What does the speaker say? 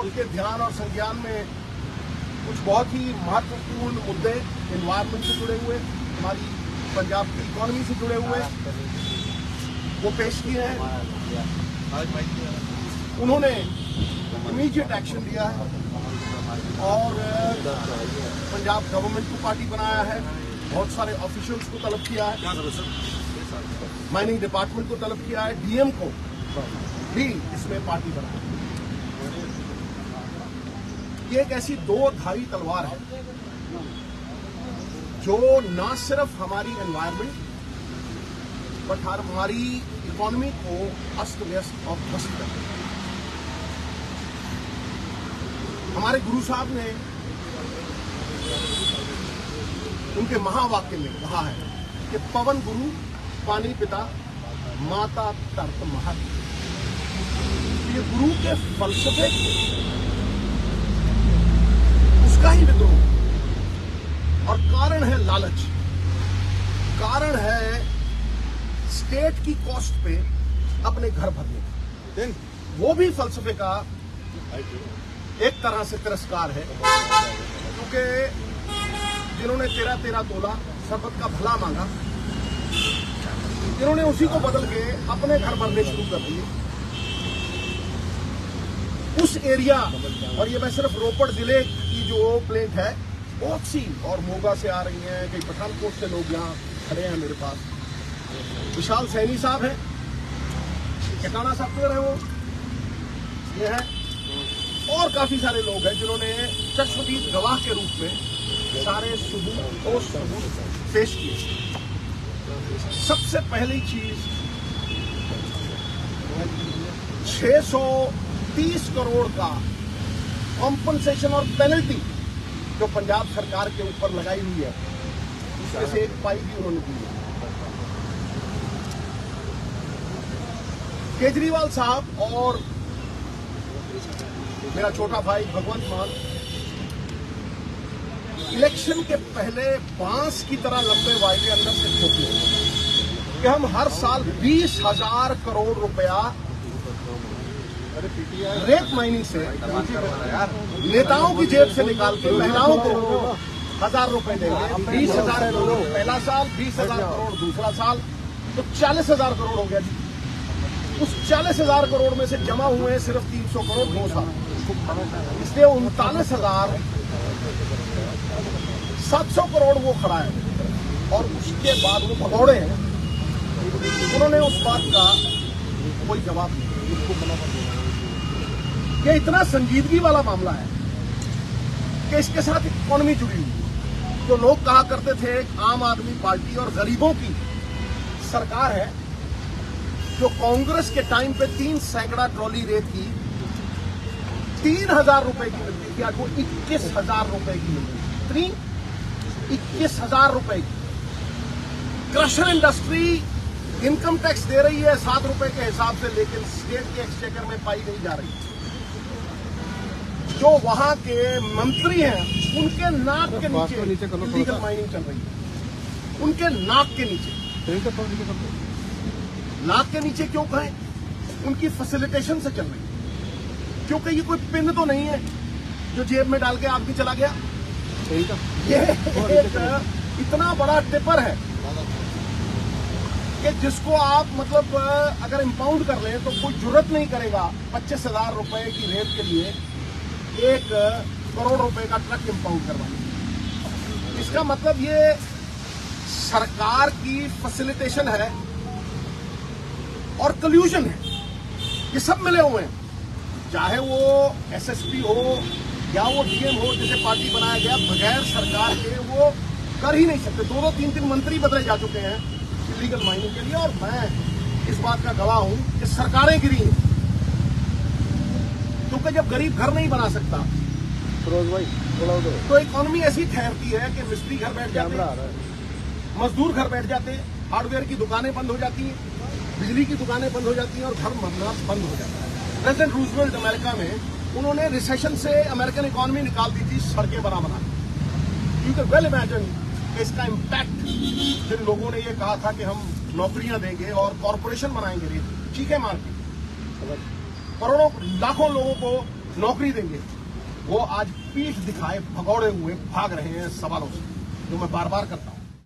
उनके ध्यान और संज्ञान में कुछ बहुत ही महत्वपूर्ण मुद्दे एनवायरमेंट से जुड़े हुए, हमारी पंजाब की इकोनॉमी से जुड़े हुए वो पेश किए हैं। उन्होंने इमीडिएट एक्शन लिया है और पंजाब गवर्नमेंट को पार्टी बनाया है, बहुत सारे ऑफिशियल्स को तलब किया है, माइनिंग डिपार्टमेंट को तलब किया है, डीएम को भी इसमें पार्टी बनाया। ये एक ऐसी दो धारी तलवार है जो न सिर्फ हमारी एनवायरमेंट बट हमारी इकोनॉमी को अस्त व्यस्त और ध्वस्त कर देती है। हमारे गुरु साहब ने उनके महावाक्य में कहा है कि पवन गुरु, पानी पिता, माता तर्क महत। ये गुरु के फलसफे उसका ही विद्रोह, और कारण है लालच, कारण है स्टेट की कॉस्ट पे अपने घर भरने। वो भी फलसफे का एक तरह से तिरस्कार है, क्योंकि जिन्होंने 13-13 तोला सरबत का भला मांगा, इन्होंने उसी को बदल के अपने घर भरने शुरू कर दिए। उस एरिया, और ये मैं सिर्फ रोपड़ जिले की जो प्लेट है बहुत सी, और मोगा से आ रही हैं, कई पठानकोट से लोग यहाँ खड़े हैं मेरे पास, विशाल सैनी साहब हैं, केटाना सॉफ्टवेयर है वो, ये है, और काफी सारे लोग हैं जिन्होंने चश्मदीद गवाह के रूप में सारे सबूत पेश किए। सबसे पहली चीज 630 करोड़ का कॉम्पनसेशन और पेनल्टी जो पंजाब सरकार के ऊपर लगाई हुई है, उसमें से एक पाई भी उन्होंने दी है। केजरीवाल साहब और मेरा छोटा भाई भगवंत मान इलेक्शन के पहले बांस की तरह लंबे वायदे अंदर से खोखे कि हम हर साल 20,000 करोड़ रुपया रेत माइनिंग से नेताओं की जेब से निकाल के महिलाओं को 1,000 रुपए देंगे। 20,000 करोड़ पहला साल, 20,000 करोड़ दूसरा साल, तो 40,000 करोड़ हो गया जी। उस 40,000 करोड़ में से जमा हुए हैं सिर्फ 300 करोड़ 2 साल, इसलिए 39,700 करोड़ वो खड़ा है। और उसके बाद वो भगौड़े हैं, उन्होंने उस बात का कोई जवाब नहीं। ये इतना संजीदगी वाला मामला है कि इसके साथ इकोनॉमी जुड़ी हुई है। जो लोग कहा करते थे आम आदमी पार्टी और गरीबों की सरकार है, जो कांग्रेस के टाइम पे 3 सैकड़ा ट्रॉली रेत की 3,000 रुपए की मिलती थी, आज वो 21,000 रुपए की मिलती है। 21,000 रुपए की क्रशर इंडस्ट्री इनकम टैक्स दे रही है 7 रुपए के हिसाब से, लेकिन स्टेट के एक्सचेकर में पाई नहीं जा रही। जो वहां के मंत्री हैं उनके नाक के नीचे इलीगल माइनिंग चल रही है, उनके नाक के नीचे। नाक के नीचे क्यों कहें? उनकी फैसिलिटेशन से चल रही है, क्योंकि ये कोई पिन तो नहीं है जो जेब में डाल के आदमी चला गया। ये एक इतना बड़ा टिपर है कि जिसको आप मतलब अगर इंपाउंड कर लें तो कोई जुर्रत नहीं करेगा 25,000 रुपए की रेत के लिए 1 करोड़ रुपए का ट्रक इंपाउंड करवाना। इसका मतलब ये सरकार की फैसिलिटेशन है और कल्यूजन है, ये सब मिले हुए हैं। चाहे वो एसएसपी हो या वो डीएम हो, जिसे पार्टी बनाया गया, बगैर सरकार के वो कर ही नहीं सकते। 2-2, 3-3 मंत्री बदले जा चुके हैं इलीगल माइनिंग के लिए, और मैं इस बात का गवाह हूं कि सरकारें गिरी हैं। क्योंकि जब गरीब घर नहीं बना सकता तो इकोनॉमी ऐसी ठहरती है कि मिस्त्री घर बैठ जाते हैं, मजदूर घर बैठ जाते हैं, हार्डवेयर की दुकानें बंद हो जाती हैं, बिजली की दुकानें बंद हो जाती हैं और घर बनना बंद हो जाता है। प्रेसिडेंट रूजवेल्ट अमेरिका में उन्होंने रिसेशन से अमेरिकन इकोनॉमी निकाल दी थी सड़कें बना। यू कैन वेल इमेजिन इसका इम्पैक्ट। जिन लोगों ने ये कहा था कि हम नौकरियां देंगे और कॉरपोरेशन बनाएंगे, चीखें मार के करोड़ों लाखों लोगों को नौकरी देंगे, वो आज पीठ दिखाए भगौड़े हुए भाग रहे हैं सवालों से, जो मैं बार बार करता हूं।